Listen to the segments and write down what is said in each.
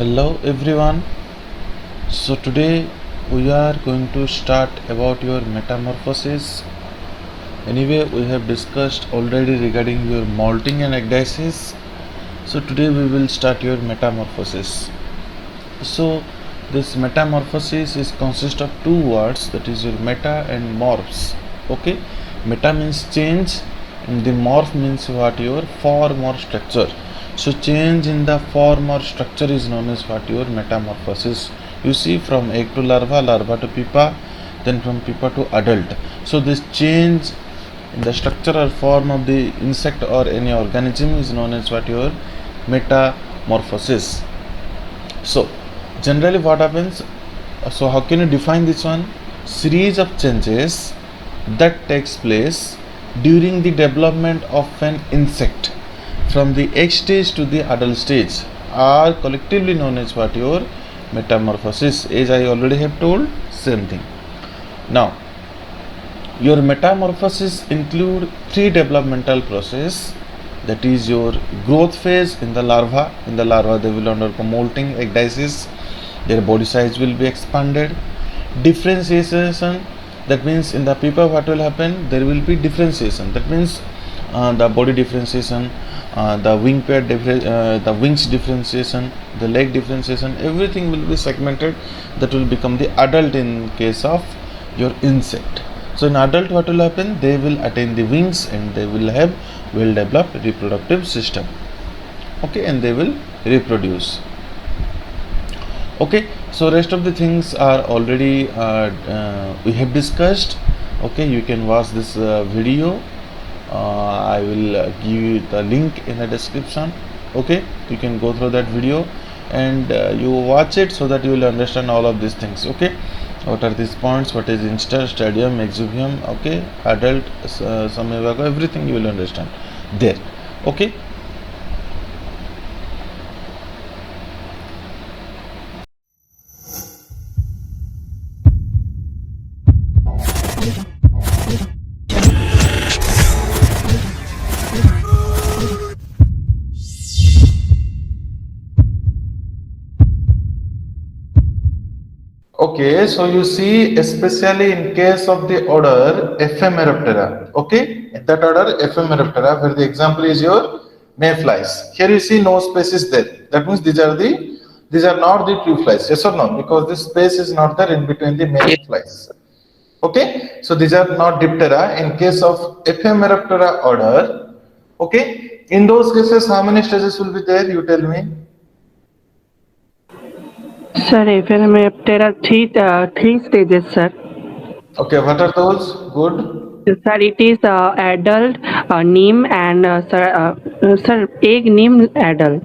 Hello everyone. So today we are going to start about your metamorphosis. Anyway, we have discussed already regarding your molting and ecdysis. So today we will start your metamorphosis. So this metamorphosis is consist of two words, that is your meta and morphs. Okay, meta means change and the morph means what, your form or structure. So change in the form or structure is known as what, your metamorphosis. You see, from egg to larva, larva to pupa, then from pupa to adult. So this change in the structure or form of the insect or any organism is known as what, your metamorphosis. So generally what happens, so how can you define this one? Series of changes that takes place during the development of an insect from the egg stage to the adult stage are collectively known as what, your metamorphosis. As I already have told, same thing. Now your metamorphosis include three developmental process, that is your growth phase in the larva. In the larva they will undergo molting, ecdysis, their body size will be expanded. Differentiation, that means in the pupa what will happen, there will be differentiation, that means the body differentiation, the wing pair the wings differentiation, the leg differentiation, everything will be segmented. That will become the adult in case of your insect. So in adult what will happen, they will attain the wings and they will have well developed reproductive system. Okay, and they will reproduce. Okay, so rest of the things are already we have discussed. Okay, you can watch this video. I will give you the link in the description. Okay, you can go through that video and you watch it so that you will understand all of these things. Okay, what are these points, what is instar, stadium, exuvium, okay, adult, samyevago, everything you will understand there. Okay. Okay, so you see, especially in case of the order Ephemeroptera, okay, in that order Ephemeroptera, where the example is your mayflies. Here you see no space is there. That means these are not the true flies. Yes or no? Because this space is not there in between the mayflies. Okay, so these are not Diptera. In case of Ephemeroptera order, okay, in those cases, how many stages will be there? You tell me. Sir, Ephemeroptera three stages, sir. Okay, what are those? Good. Sir, it is adult, neem, and sir, egg neem adult.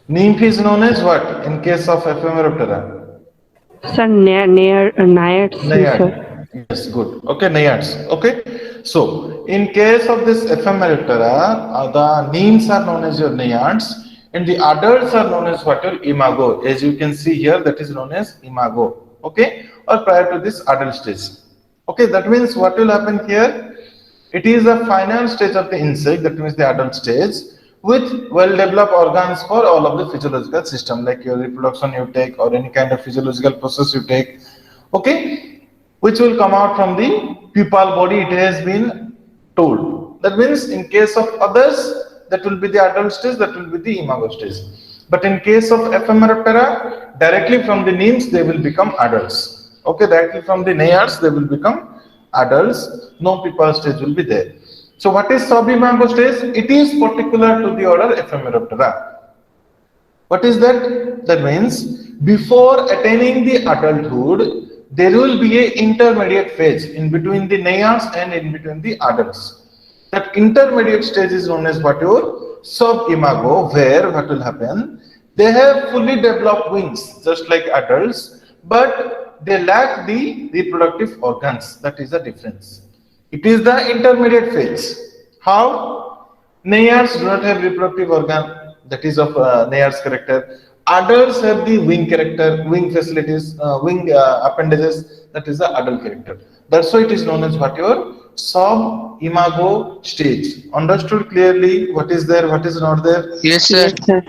Nymph is known as what in case of Ephemeroptera? Sir, near naiads, Naiad. sir. Yes, good. Okay, naiads. Okay. So, in case of this Ephemeroptera, the nymphs are known as your naiads and the adults are known as what, your imago. As you can see here, that is known as imago. Okay, or prior to this adult stage. Okay, that means what will happen here? It is the final stage of the insect, that means the adult stage, with well-developed organs for all of the physiological system, like your reproduction you take or any kind of physiological process you take, okay, which will come out from the pupal body, it has been told. That means in case of others, that will be the adult stage, that will be the imago stage. But in case of Ephemeroptera, directly from the nymphs, they will become adults. Okay, directly from the naiads, they will become adults. No pupal stage will be there. So what is subimago stage? It is particular to the order Ephemeroptera. What is that? That means before attaining the adulthood, there will be a intermediate phase in between the naiads and in between the adults. That intermediate stage is known as what, your subimago, where what will happen? They have fully developed wings, just like adults, but they lack the reproductive organs. That is the difference. It is the intermediate phase. How? Naiads do not have reproductive organ, that is of Naiad's character. Adults have the wing character, wing facilities, wing appendages, that is the adult character. That's why it is known as what, your sub-imago stage. Understood clearly what is there, what is not there? Yes, sir. Yes, sir.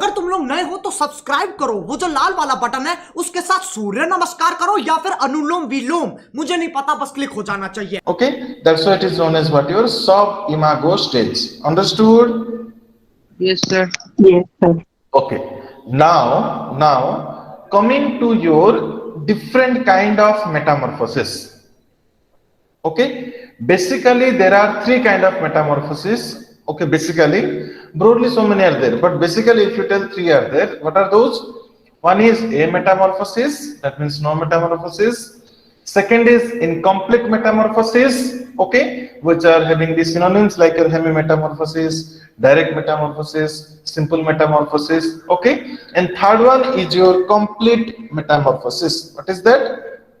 अगर तुम लोग नए हो तो subscribe करो, वो जो लाल वाला बटन है उसके साथ सूर्य नमस्कार करो या फिर अनुलोम विलोम, मुझे नहीं पता, बस क्लिक हो जाना चाहिए। Okay, that's why it is known as what your sub imago stage. Understood? Yes, sir. Yes, sir. Okay. Now coming to your different kind of metamorphosis. Okay. Basically, there are three kind of metamorphosis. Okay. Basically, broadly so many are there, but basically, if you tell three are there, what are those? One is a metamorphosis. That means no metamorphosis. Second is incomplete metamorphosis, okay, which are having the synonyms like your hemimetamorphosis, direct metamorphosis, simple metamorphosis, okay. And third one is your complete metamorphosis. What is that?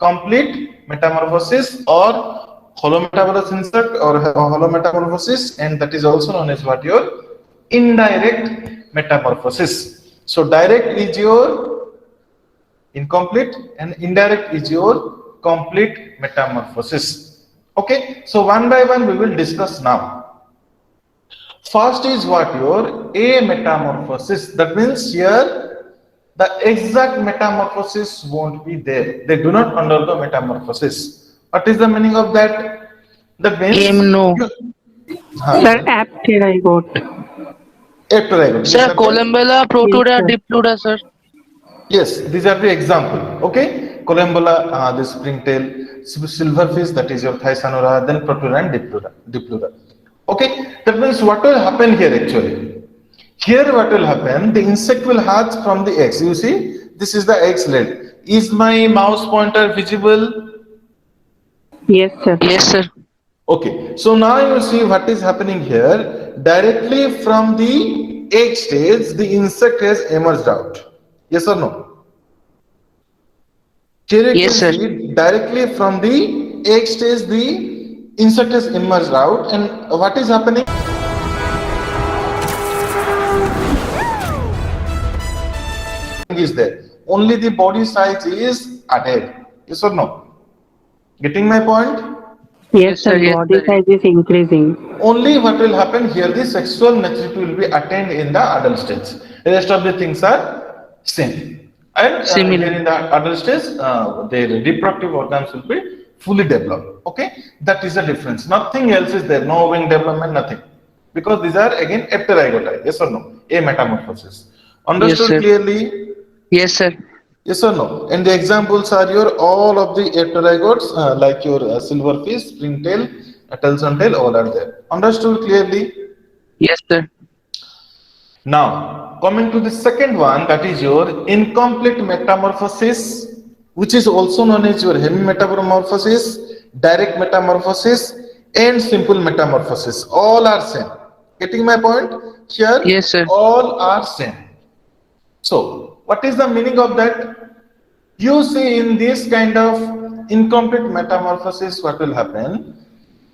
Complete metamorphosis or holometabolous insect or holometamorphosis, and that is also known as what your indirect metamorphosis. So direct is your incomplete and indirect is your complete metamorphosis. Okay, so one by one we will discuss now. First is what your a metamorphosis. That means here the exact metamorphosis won't be there. They do not undergo metamorphosis. What is the meaning of that? That means No. Sir, apterygote. Apterygote. Sir, Yes, Captain? Columbella, Protuda, Yes, sir. Dipluda, sir. Yes, these are the example. Okay, Columbola, the springtail, silverfish, that is your Thysanura, then Protura and Dipluda. Okay, that means what will happen here actually? Here what will happen? The insect will hatch from the eggs. You see, this is the eggs laid. Is my mouse pointer visible? Yes, sir. Yes, sir. Okay, so now you see what is happening here. Directly from the egg stage, the insect has emerged out. Yes or no? Here you Yes, can sir. see directly from the egg stage, the insect has emerged out, and what is happening is there. Only the body size is added. Yes or no? Getting my point? Yes, sir. Yes, Body sir. size is increasing. Only what will happen here, the sexual maturity will be attained in the adult stage. The rest of the things are same. And Similar. here in the adult stage, their reproductive organs will be fully developed. Okay, that is the difference. Nothing else is there. No wing development, nothing. Because these are again apterygote. Yes or no? A metamorphosis. Understood sir. clearly? Yes, sir. Yes or no? And the examples are your all of the apterygotes, like your silverfish, springtail, Telson tail, all are there. Understood clearly? Yes, sir. Now, coming to the second one, that is your incomplete metamorphosis, which is also known as your hemimetamorphosis, direct metamorphosis, and simple metamorphosis. All are same. Getting my point? Here, Yes, sir. all are same. So, what is the meaning of that? You see, in this kind of incomplete metamorphosis, what will happen?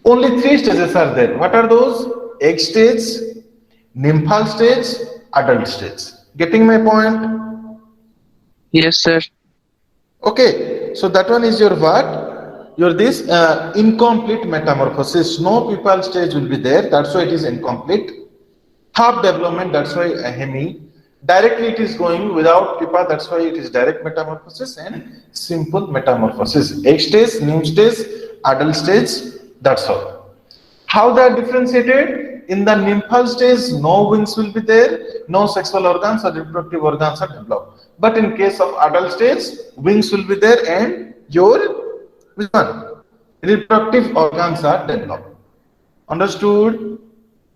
Only three stages are there. What are those? Egg stage, nymphal stage, adult stage. Getting my point? Yes, sir. Okay, so that one is your what? Your this incomplete metamorphosis. No pupal stage will be there. That's why it is incomplete. Half development. That's why a hemi. Directly it is going without pupa. That's why it is direct metamorphosis and simple metamorphosis. Egg stage, nymph stage, adult stage. That's all. How they are differentiated? In the nymphal stage, no wings will be there, no sexual organs or reproductive organs are developed. But in case of adult stage, wings will be there and your which one? Reproductive organs are developed. Understood?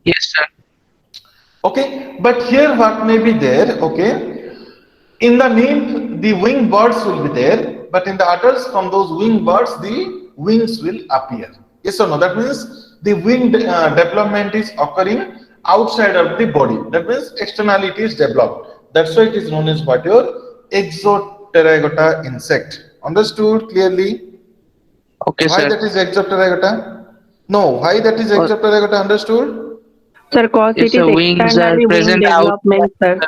Yes, sir. Okay, but here what may be there? Okay, in the nymph, the wing birds will be there, but in the adults, from those wing birds, the wings will appear. Yes or no? That means the wing development is occurring outside of the body. That means externality is developed. That's why it is known as what your Exopterygota insect. Understood clearly? Okay, Why sir. that is Exopterygota? No, why that is Exopterygota? Understood? Sir, cause Yes, it is sir. Wings are externally wing present out. development, sir.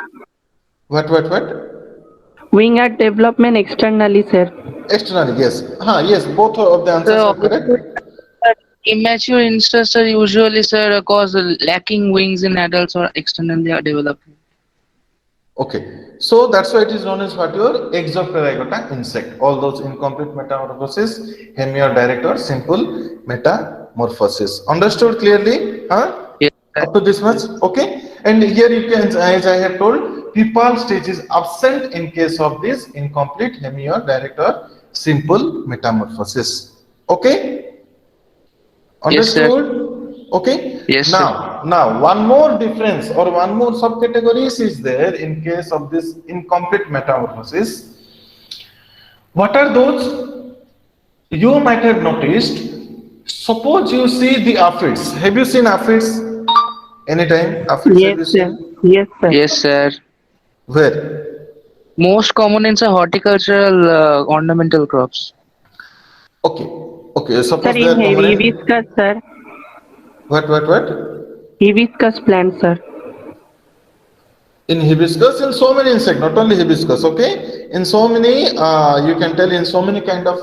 What? Wing at development externally, sir. Externally, yes. Yes, both of the answers So, are correct. immature insects are usually, sir, cause lacking wings in adults or externally are developed. Okay, so that's why it is known as what your Exopterygota insect. All those incomplete metamorphosis, hemi or direct or simple metamorphosis. Understood clearly? Huh? Yes, sir. Up to this much? Okay. And here you can, as I have told, pupal stage is absent in case of this incomplete hemi or direct or simple metamorphosis. Okay. Yes, sir. Understood? Okay. Yes, sir. Now one more difference or one more subcategories is there in case of this incomplete metamorphosis. What are those? You might have noticed. Suppose you see the aphids. Have you seen aphids? Anytime? Aphids have Yes, you sir. seen? Yes, sir. Yes, sir. Where? Most common in the horticultural ornamental crops. Okay. Okay. Sir, Suppose they in are common in hibiscus, sir. what? Hibiscus plant, sir. In hibiscus, in so many insects, not only hibiscus. Okay. In so many, you can tell in so many kind of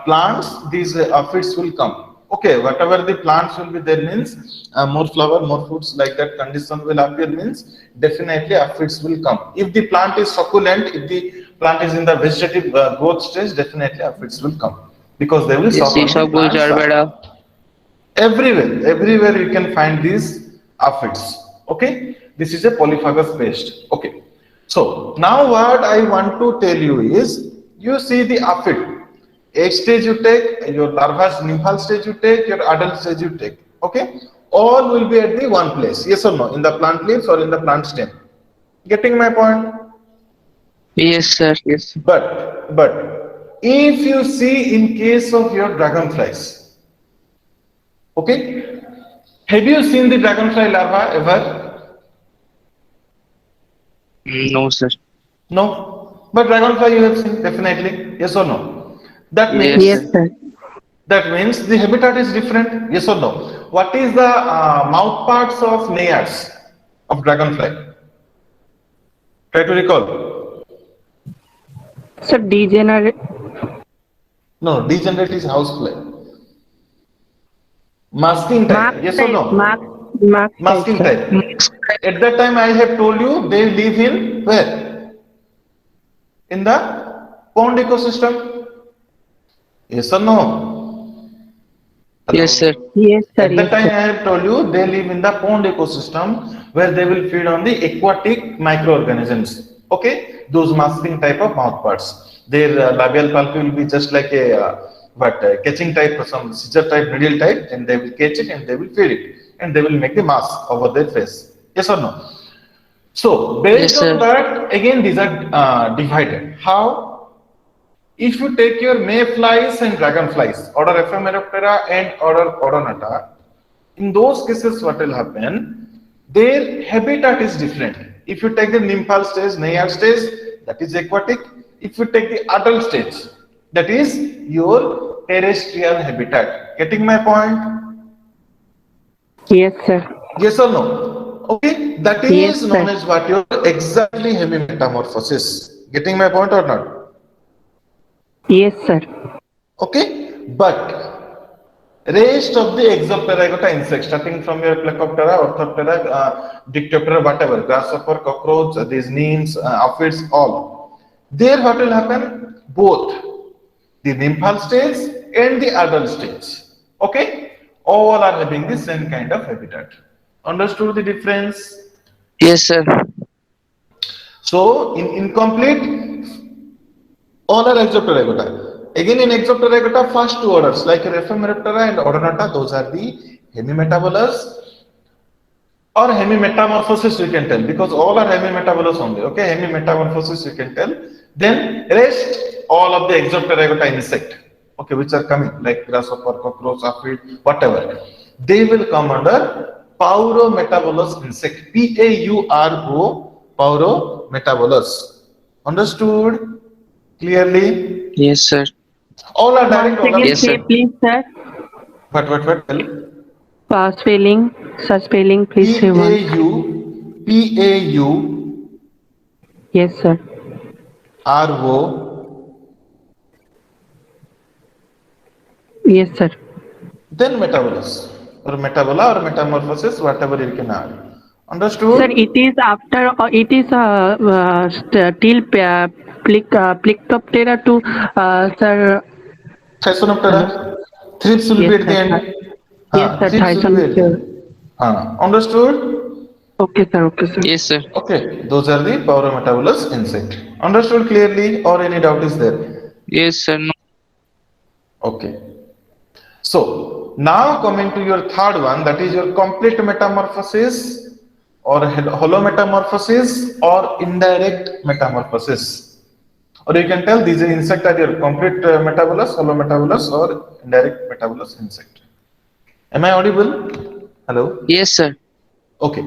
plants, these aphids will come. Okay. Whatever the plants will be there means more flower, more fruits like that condition will appear means definitely aphids will come. If the plant is succulent, if the plant is in the vegetative growth stage, definitely aphids will come because they will Yes, suck on the Isabgol plant's sap. Jarbeda. Everywhere you can find these aphids. Okay, this is a polyphagous pest. Okay, so now what I want to tell you is, you see the aphid, egg stage you take, your larva nymphal stage you take, your adult stage you take. Okay, all will be at the one place, yes or no, in the plant leaves or in the plant stem. Getting my point? Yes, sir. Yes. But if you see in case of your dragonflies, okay, have you seen the dragonfly larva ever? No, sir. No. But dragonfly you have seen definitely. Yes or no? That Yes, means Yes, sir. sir. the habitat is different. Yes or no? What is the mouth parts of naiads of dragonfly? Try to recall. Sir, degenerate. No, degenerate is housefly. Masking Mark type. Yes or type. no? Mark type, Masking sir. type. At that time I have told you they live in where? In the pond ecosystem. Yes or no? Yes, sir. Hello. Yes, sir. At that Yes, time, sir. I have told you they live in the pond ecosystem where they will feed on the aquatic microorganisms. Okay, those masking type of mouthparts. Their labial pulp will be just like a catching type or some scissor type, needle type, and they will catch it and they will feed it, and they will make the mask over their face. Yes or no? So Yes, based on sir. that, again these are divided. How? If you take your mayflies and dragonflies, order Ephemeroptera and order Odonata, in those cases what will happen? Their habitat is different. If you take the nymphal stage, naiad stage, that is aquatic. If you take the adult stage, that is your terrestrial habitat. Getting my point? Yes, sir. Yes or no? Okay, that Yes, is known sir. as what your exactly hemimetamorphosis. Getting my point or not? Yes, sir. Okay, but rest of the Exopterygota insects, starting from your Plecoptera, Orthoptera, Dictoptera, whatever, grasshopper, cockroach, these nemes, aphids, all. There what will happen? Both the nymphal stage and the adult stage. Okay, all are having the same kind of habitat. Understood the difference? Yes, sir. So in incomplete, all are Exopterygota. Again, in Exopterygota, first two orders like Ephemeroptera and Odonata, those are the hemimetabolous or hemimetamorphosis you can tell, because all are hemimetabolous only. Okay, hemimetamorphosis you can tell. Then rest all of the Exopterygota insect, okay, which are coming like grasshopper, cockroach, aphid, whatever, they will come under Paurometabolous insect. Pauro, Paurometabolous. Understood clearly? Yes, sir. All are Once direct, all are again, Yes, say sir. please, sir. what? Tell. Spelling, sir, spelling, please say once. Paurometabolous. Yes, sir. Yes, sir. Then metabolous or metabola or metamorphosis, whatever you can add. Understood? Sir, it is after, it is till Plectoptera to, sir. Hello. Thysanoptera. Thrips will Yes, be at the sir. end. Yes, sir. Thrips will be at the Thysanoptera. end. Understood? Okay, sir. Okay, sir. Yes, sir. Okay, those are the Paurometabolous insect. Understood clearly or any doubt is there? Yes, sir. No. Okay. So now coming to your third one, that is your complete metamorphosis or holometamorphosis or indirect metamorphosis. Or you can tell these insect are your complete metabolous, holometabulous or indirect metabolous insect. Am I audible? Hello? Yes, sir. Okay.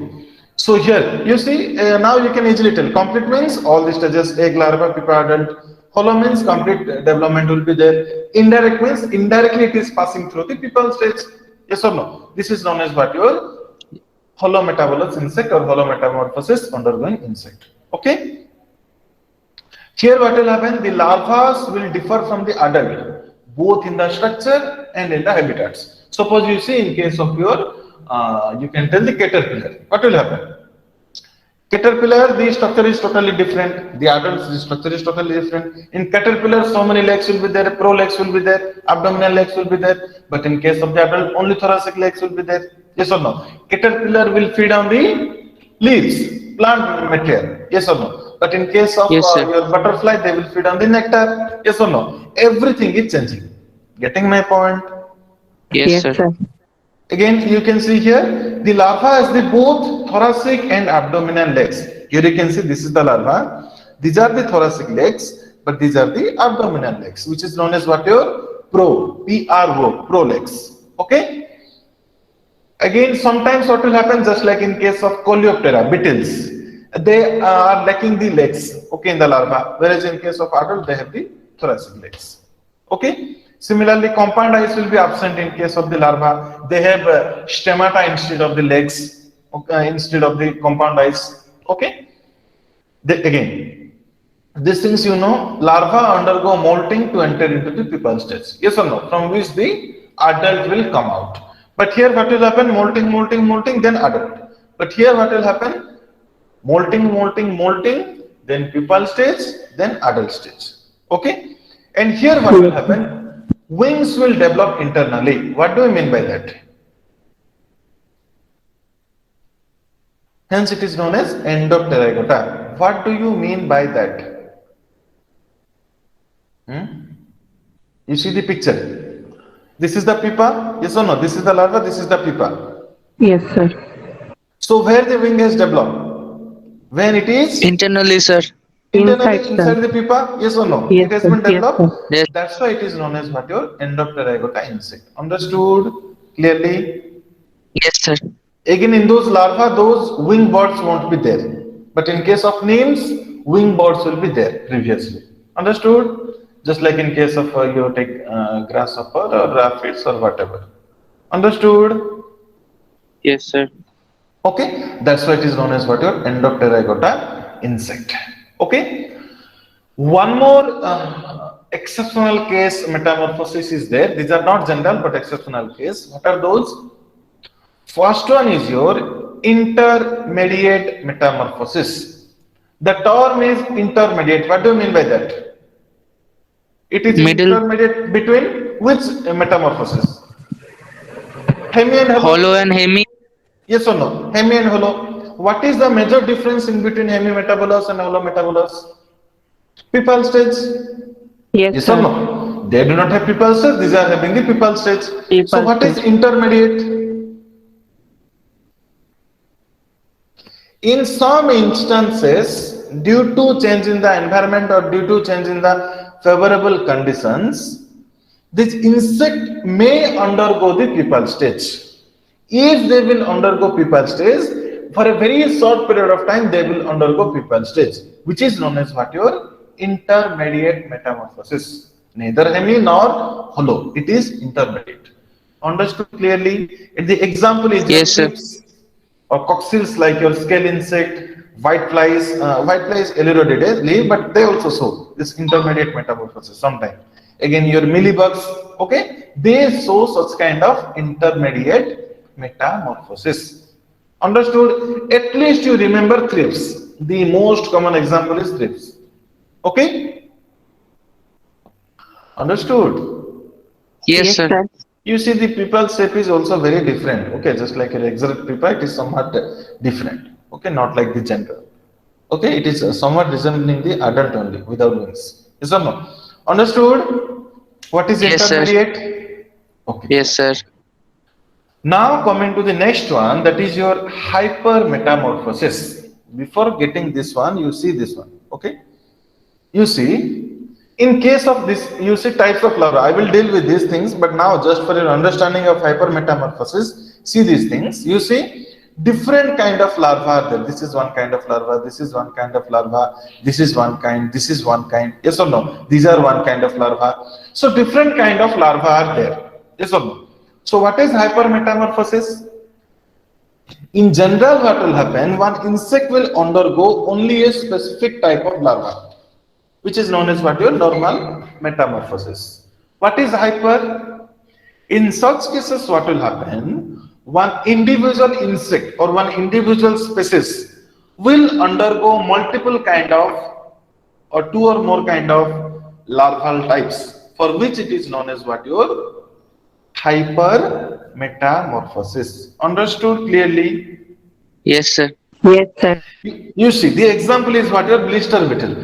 So here you see now you can easily tell complete means all the stages egg, larva, pupa, adult. Holo means complete development will be there. Indirect means indirectly it is passing through the pupal stage. Yes or no? This is known as what your holometabolous insect or holometamorphosis undergoing insect. Okay. Here what will happen? The larvas will differ from the adult both in the structure and in the habitats. Suppose you see in case of your you can tell the caterpillar. What will happen? Caterpillar, the structure is totally different. The adults, the structure is totally different. In caterpillar, so many legs will be there, prolegs will be there, abdominal legs will be there. But in case of the adult, only thoracic legs will be there. Yes or no? Caterpillar will feed on the leaves, plant material. Yes or no? But in case of Yes, sir. your butterfly, they will feed on the nectar. Yes or no? Everything is changing. Getting my point? Yes, Yes, sir. sir. Again, you can see here the larva has the both thoracic and abdominal legs. Here you can see this is the larva. These are the thoracic legs, but these are the abdominal legs, which is known as what your pro legs. Okay. Again, sometimes what will happen, just like in case of Coleoptera, beetles, they are lacking the legs. Okay, in the larva, whereas in case of adult, they have the thoracic legs. Okay. Similarly, compound eyes will be absent in case of the larva. They have stomata instead of the legs, okay, instead of the compound eyes. Okay. Again, these things you know, larva undergo molting to enter into the pupal stage. Yes or no? From which the adult will come out. But here what will happen? Molting, then adult. But here what will happen? Molting, then pupal stage, then adult stage. Okay. And here what will happen? Wings will develop internally. What do I mean by that? Hence it is known as endopterygota. What do you mean by that? You see the picture. This is the pupa. Yes or no? This is the larva. This is the pupa. Yes, sir. So where the wing has developed? When it is Internally, sir. internally Inside, inside sir. the pupa. Yes or no? Yes, It has sir. been Yes, developed. sir. Yes. That's why it is known as what your endopterygota insect. Understood clearly? Yes, sir. Again, in those larvae, those wing birds won't be there. But in case of nems, wing birds will be there previously. Understood? Just like in case of you take grasshopper or aphids or whatever. Understood? Yes, sir. Okay, that's why it is known as what your endopterygota insect. Okay. One more exceptional case metamorphosis is there. These are not general but exceptional case. What are those? First one is your intermediate metamorphosis. The term is intermediate. What do you mean by that? It is Middle. intermediate between which metamorphosis? Hemi and holo? Hollow and hemi. Yes or no? Hemi and holo. What is the major difference in between hemimetabolous and holometabolous? Pupal stage. Yes, Yes sir. or no? They do not have pupal stage. These are having the pupal stage. So Pupal what is stage. intermediate? In some instances, due to change in the environment or due to change in the favorable conditions, this insect may undergo the pupal stage. If they will undergo pupal stage, for a very short period of time, they will undergo pupal stage, which is known as what your intermediate metamorphosis. Neither hemi nor holo. It is intermediate. Understood clearly? The example is your Yes, sir. thrips or coxils like your scale insect, whiteflies. Whiteflies Elurodidae live, but they also show this intermediate metamorphosis sometime. Again, your mealybugs, okay, they show such kind of intermediate metamorphosis. Understood? At least you remember thrips. The most common example is thrips. Okay? Understood? Yes, sir. sir. You see, the pupa shape is also very different. Okay, just like a exert pupa, it is somewhat different. Okay, not like the general. Okay, it is somewhat resembling the adult only without wings. Yes or no? Understood? What is Yes, sir. intermediate? Okay. Yes, sir. Now coming to the next one, that is your hypermetamorphosis. Before getting this one, you see this one. Okay. You see, in case of this, you see types of larvae. I will deal with these things, but now just for your understanding of hypermetamorphosis, see these things. You see, different kind of larvae are there. This is one kind of larva. This is one kind of larva. This is one kind. This is one kind. Yes or no? These are one kind of larva. So different kind of larvae are there. Yes or no? So what is hypermetamorphosis? In general, what will happen? One insect will undergo only a specific type of larva, which is known as what your normal metamorphosis. What is hyper? In such cases, what will happen? One individual insect or one individual species will undergo multiple kind of or two or more kind of larval types, for which it is known as what your hypermetamorphosis. Understood clearly? Yes, sir. Yes, sir. You see, the example is what your blister beetle.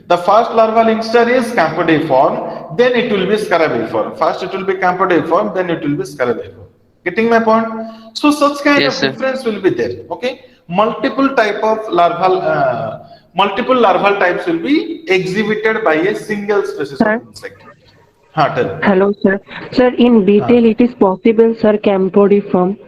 The first larval instar is campodeiform, then it will be scarabiform. First it will be campodeiform, then it will be scarabiform. Getting my point? So such kind Yes, of sir. difference will be there. Okay, multiple larval types will be exhibited by a single species Sir. of insect. हाँ, tell. Hello, sir. Sir, in beetle, it is possible, sir, campodiform.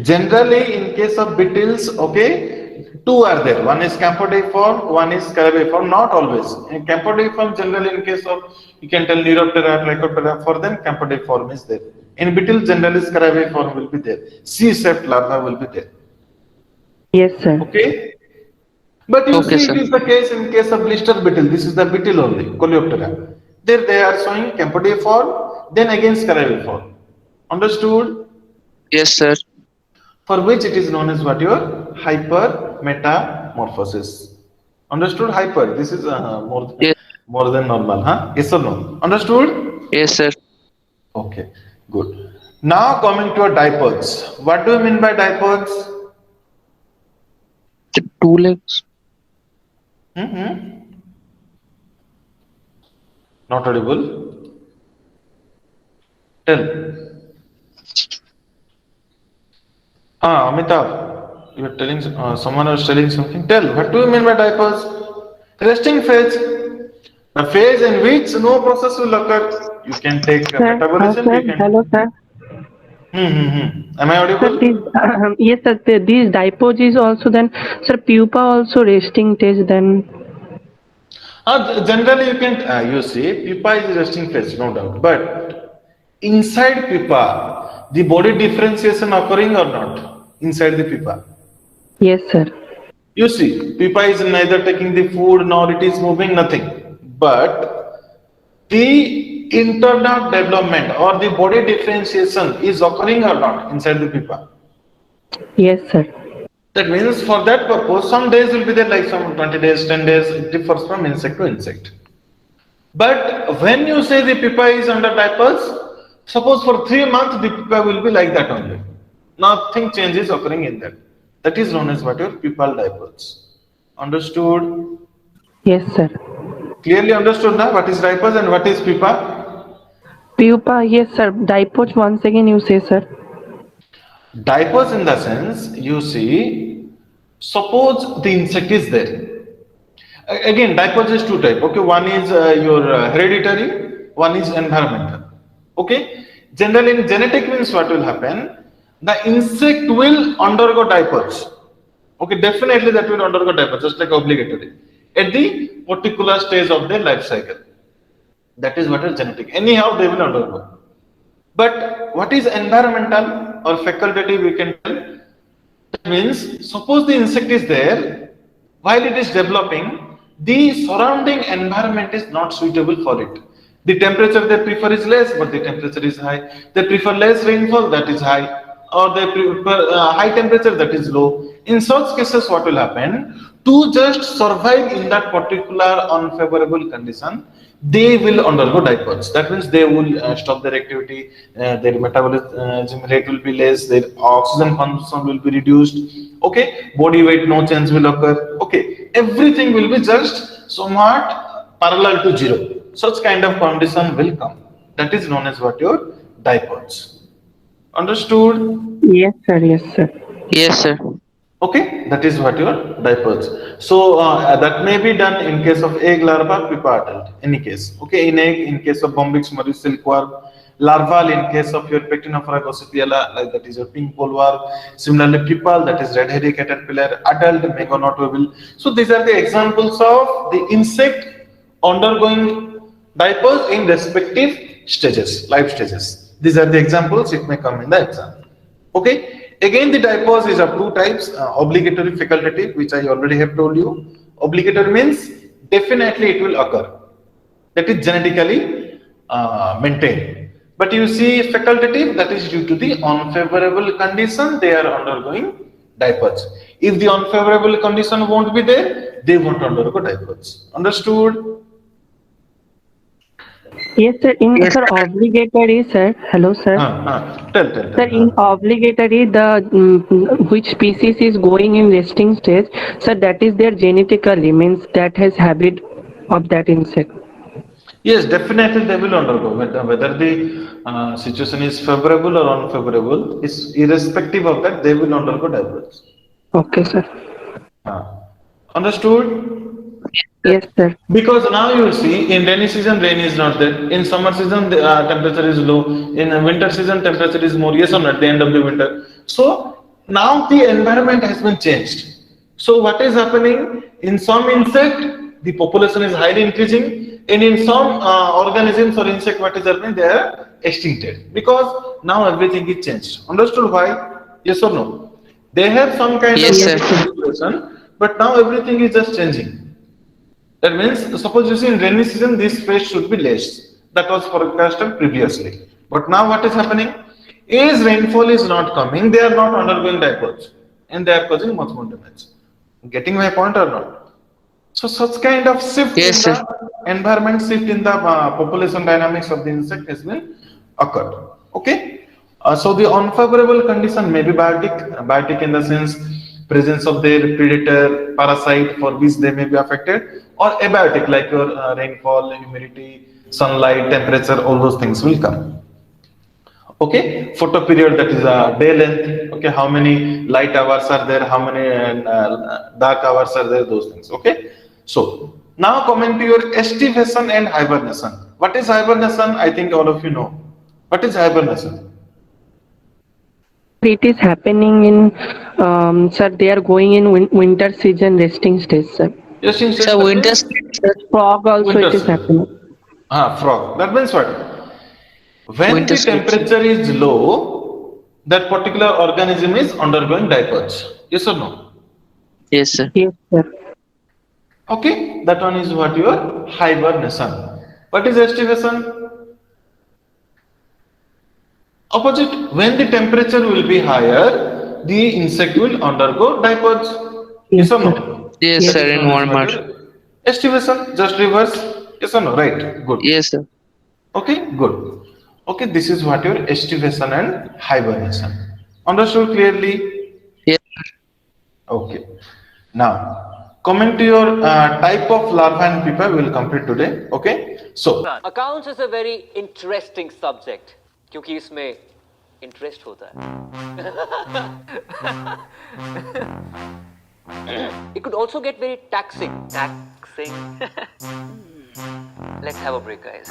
Generally, in case of beetles, okay, two are there. One is campodeiform, one is scarabiform. Not always. In campodeiform, generally, in case of you can tell Neuroptera, Trichoptera, for them campodeiform is there. In beetle, generally scarabiform will be there. C-shaped larva will be there. Yes, sir. Okay. But you Okay, see, sir. it is the case in case of blister beetle. This is the beetle only, Coleoptera. There they are showing campodeiform, then again scarabiform. Understood? Yes, sir. For which it is known as what your hypermetamorphosis. Understood? Hyper. This is Yes, more than normal, huh? Yes or no? Understood? yes, sir. Okay, good. Now coming to a dipods. What do you mean by dipods? The two legs. Not audible. Tell. Amitabh, you are telling someone was telling something. Tell. What do you mean by dipods? Resting phase. The phase in which no process will occur. You can take Sir, metabolism. sir. You can. Hello, sir. Am I Sir, audible? this, yes, sir. These dipode is also then, sir, pupa also resting stage then. Generally, you can. You see, pupa is resting phase, no doubt. But inside pupa, the body differentiation occurring or not inside the pupa. Yes, sir. You see, pupa is neither taking the food nor it is moving, nothing. But the internal development or the body differentiation is occurring or not inside the pupa. Yes, sir. That means for that purpose, some days will be there, like some 20 days, 10 days, it differs from insect to insect. But when you say the pupa is under diapers, suppose for 3 months the pupa will be like that only. Nothing changes occurring in that. That is known as what your pupal diapers. Understood? Yes, sir. Clearly understood now what is diapers and what is pupa? Pupa, yes, sir. Dipode, once again you say, sir. Diapers in the sense, you see, suppose the insect is there. Again, diapers is two type. Okay, one is your hereditary, one is environmental. Okay, generally in genetic means what will happen? The insect will undergo diapers. Okay, definitely that will undergo diapers, just like obligatory at the particular stage of their life cycle. That is what is genetic. Anyhow, they will undergo. But what is environmental or facultative? We can tell. That means, suppose the insect is there, while it is developing, the surrounding environment is not suitable for it. The temperature they prefer is less, but the temperature is high. They prefer less rainfall, that is high. or they prefer high temperature that is low. In such cases, what will happen? To just survive in that particular unfavorable condition, they will undergo diapause. That means they will stop their activity, their metabolism rate will be less, their oxygen consumption will be reduced. Okay, body weight no change will occur. Okay, everything will be just somewhat parallel to zero. Such kind of condition will come. That is known as what your diapause. Understood? Yes, sir. Yes, sir. Yes, sir. Okay, that is what your diapause. So that may be done in case of egg, larva, pupa, adult. Any case. Okay, in egg, in case of Bombyx morus silkworm, larval in case of your Pectinophora gossypiala, like that is your pink polwarm. Similarly, pupal, that is red hairy caterpillar, adult megonotable. So these are the examples of the insect undergoing diapause in respective stages, life stages. These are the examples. It may come in the exam. Okay. Again, the diapause is of two types, obligatory, facultative, which I already have told you. Obligatory means definitely it will occur. That is genetically maintained. But you see facultative, that is due to the unfavorable condition they are undergoing diapause. If the unfavorable condition won't be there, they won't undergo diapause. Understood? Yes, sir. In sir, obligatory, sir. Hello, sir. Tell. Sir, in obligatory, which species is going in resting stage, sir, that is their genetically means that has habit of that insect. Yes, definitely they will undergo. Whether the situation is favorable or unfavorable, is irrespective of that, they will undergo diapause. Okay, sir. Understood? Yes, sir. Because now you will see in rainy season rain is not there. In summer season the temperature is low. In winter season temperature is more. Yes or not? At the end of the winter. So now the environment has been changed. So what is happening? In some insect the population is highly increasing, and in some organisms or insect what is happening, they are extincted because now everything is changed. Understood why? Yes or no? They have some kind Yes, of sir. population, but now everything is just changing. That means, suppose you see in rainy season, this space should be less. That was forecasted previously. But now what is happening? As rainfall is not coming, they are not undergoing diapause. And they are causing much more damage. Getting my point or not? So such kind of shift in Yes, sir. the environment, shift in the population dynamics of the insect has been occurred. Okay? So the unfavorable condition may be biotic in the sense presence of their predator, parasite for which they may be affected, or abiotic like your rainfall, humidity, sunlight, temperature, all those things will come. Okay, photo period, that is a day length. Okay, how many light hours are there, how many dark hours are there, those things. Okay, so now coming to your estivation and hibernation. What is hibernation? I think all of you know. What is hibernation? It is happening in, sir, they are going in winter season resting stage, sir. Yes, in So that winter, means Frog also winter it is season. happening. Frog. That means what? When Winter the temperature is low, that particular organism is undergoing diapause. Yes or no? yes, sir. Yes, sir. Okay, that one is what your hibernation. What is estivation? Opposite, when the temperature will be higher, the insect will undergo diapause. Yes or no? Yes, Yes. sir. In That is what Walmart. your estivation, just reverse. Yes or no? Right, good. Yes, sir. Okay, good. Okay, this is what your estivation and hibernation. Understood clearly? Yes. Okay. Now, coming to your type of larva and pupa, we will complete today. Okay. So, Accounts is a very interesting subject क्योंकि इसमें interest होता है. It could also get very taxing. Let's have a break, guys.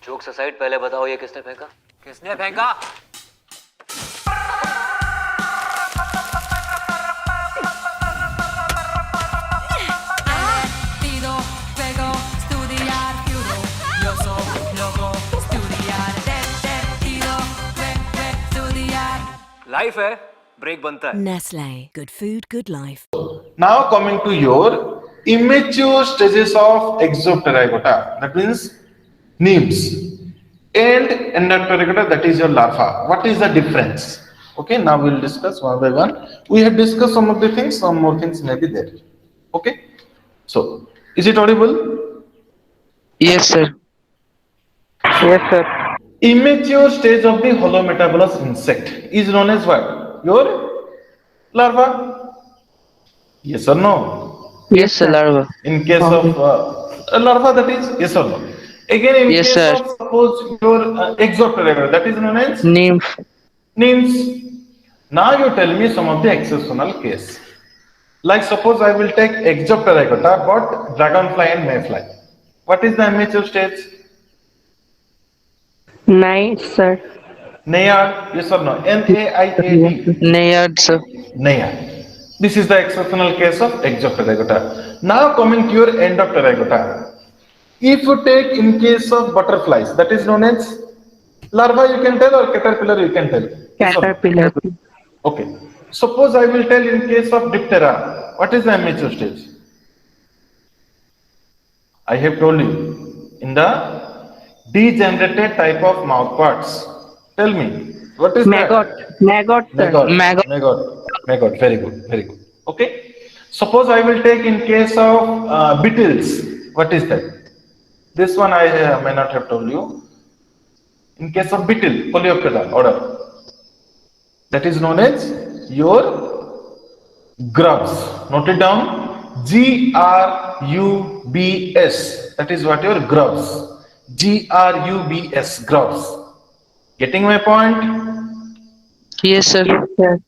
Jokes aside, पहले बताओ ये किसने फेंका? किसने फेंका? Tiro, pego, studiar, chiudo. Io sono loco, studiare. Tiro, studiar. Life है, ब्रेक बनता है. Nestle, good food, good life. now coming to your immature stages of exopterygota, that means nymphs, and endopterygota, that is your larva. What is the difference? Okay, now we'll discuss one by one. We have discussed some of the things, some more things may be there. Okay, so is it audible? Yes, sir. Yes, sir. Immature stage of the holometabolous insect is known as what? Your larva. Yes or no? Yes, sir. Larva. In case of a larva, that is yes or no? Again, in Yes, case sir. of suppose your exopterygota, that is known as Nymph. nymphs. Now you tell me some of the exceptional case. Like suppose I will take exopterygota, but dragonfly and mayfly. What is the immature stage? Night, sir. Naiad, yes or no? N-A-I-A-D. Naiad, sir. Naiad. This is the exceptional case of exopterygota. Now coming to your endopterygota. If you take in case of butterflies, that is known as larva you can tell or caterpillar you can tell. Yes or no? Caterpillar. Okay. Suppose I will tell in case of Diptera, what is the immature stage? I have told you, in the degenerated type of mouth parts. Tell me, what is Maggot. that? Maggot, sir. Maggot. Maggot. Maggot. Very good. Very good. Okay. Suppose I will take in case of beetles. What is that? This one I may not have told you. In case of beetle, Coleoptera order. That is known as your grubs. Note it down. Grubs. That is what your grubs. Grubs. Grubs. Getting my point? Yes, sir. Yes, sir.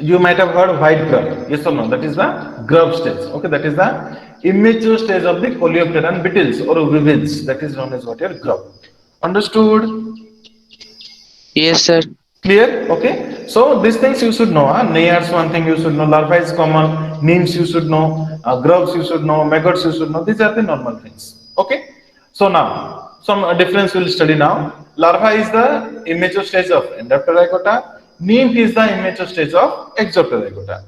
You might have heard white grub. Yes or no? That is the grub stage. Okay, that is the immature stage of the Coleopteran beetles or weevils. That is known as what your grub. Understood? Yes, sir. Clear? Okay. So these things you should know. Naiads one thing you should know. Larva is common. Nymphs you should know. Grubs you should know. Maggots you should know. These are the normal things. Okay. So now some difference we'll study now. Larva is the immature stage of endopterygota. Nymph is the immature stage of exopterygota.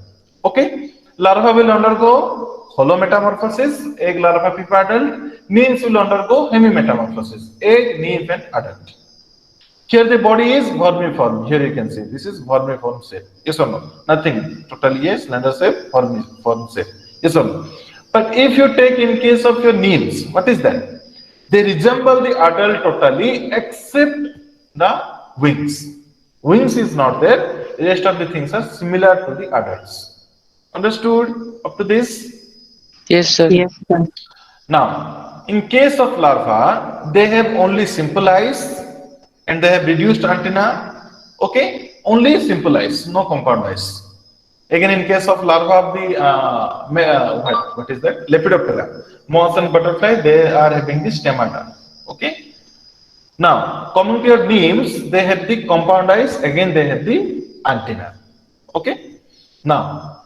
Okay. Larva will undergo holometamorphosis. Egg, larva, pupa, adult. Nymphs will undergo hemimetamorphosis. Egg, nymph, and adult. Here the body is vermiform. Here you can see this is vermiform shape. Yes or no? Nothing. Totally yes. Slender shape, vermiform shape. Yes or no? But if you take in case of your nymphs, what is that? They resemble the adult totally except the wings. Wings is not there. The rest of the things are similar to the adults. Understood up to this? Yes, sir. Yes, sir. Now, in case of larva, they have only simple eyes and they have reduced antenna. Okay, only simple eyes, no compound eyes. Again, in case of larva of the what is that? Lepidoptera, moths and butterfly, they are having the stomata. Okay. Now, coming to your nymphs, they have the compound eyes. Again, they have the antenna. Okay. Now,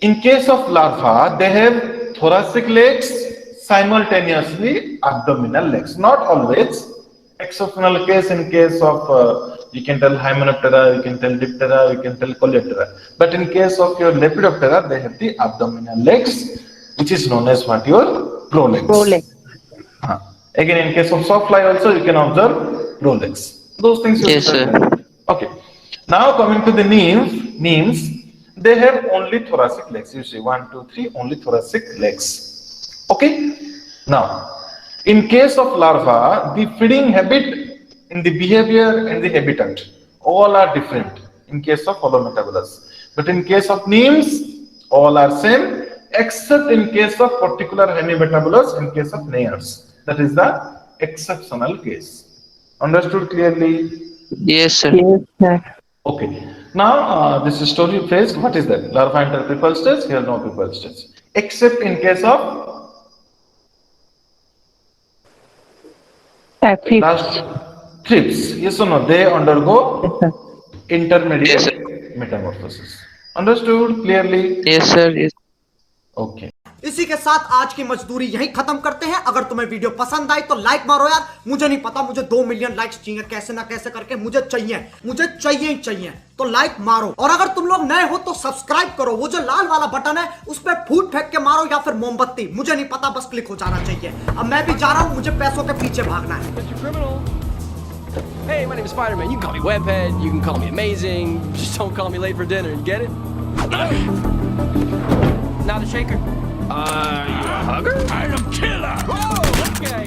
in case of larva, they have thoracic legs, simultaneously abdominal legs. Not always. Exceptional case in case of you can tell Hymenoptera, you can tell Diptera, you can tell Coleoptera. But in case of your Lepidoptera, they have the abdominal legs, which is known as what your prolegs. Prolegs. Again, in case of softfly also, you can observe prolegs. Those things you Yes, should sir. know. Okay. Now coming to the nymphs, they have only thoracic legs. You see, 1, 2, 3, only thoracic legs. Okay. Now, in case of larva, the feeding habit in the behavior and the habitat, all are different in case of holometabolous. But in case of nymphs, all are same, except in case of particular hemimetabolous, in case of naiads. That is the exceptional case. Understood clearly? Yes, sir. Yes, sir. Okay. Now, this is story phase. What is that? Larva enter pupal stage, here no pupal stage. Except in case of Aphids. last thrips. Yes or no? They undergo Yes, sir. intermediate Yes, sir. metamorphosis. Understood clearly? Yes, sir. Yes. Okay. इसी के साथ आज की मजदूरी यहीं खत्म करते हैं। अगर तुम्हें वीडियो पसंद आई तो लाइक मारो यार। मुझे नहीं पता, मुझे 2 मिलियन लाइक्स चाहिए, कैसे ना कैसे करके मुझे चाहिए ही चाहिए। तो लाइक मारो, और अगर तुम लोग नए हो तो सब्सक्राइब करो। वो जो लाल वाला बटन है उस पर फूट फेंक के मारो या फिर मोमबत्ती, मुझे नहीं पता, बस क्लिक हो जाना चाहिए। अब मैं भी जा रहा हूं, मुझे पैसों के पीछे भागना है। Mr. Criminal. Hey, my name is Spider-Man. You can call me Webhead. You can call me Amazing. Just don't call me late for dinner. Get it? Now the shaker. You a hugger? I'm a killer. Whoa, okay.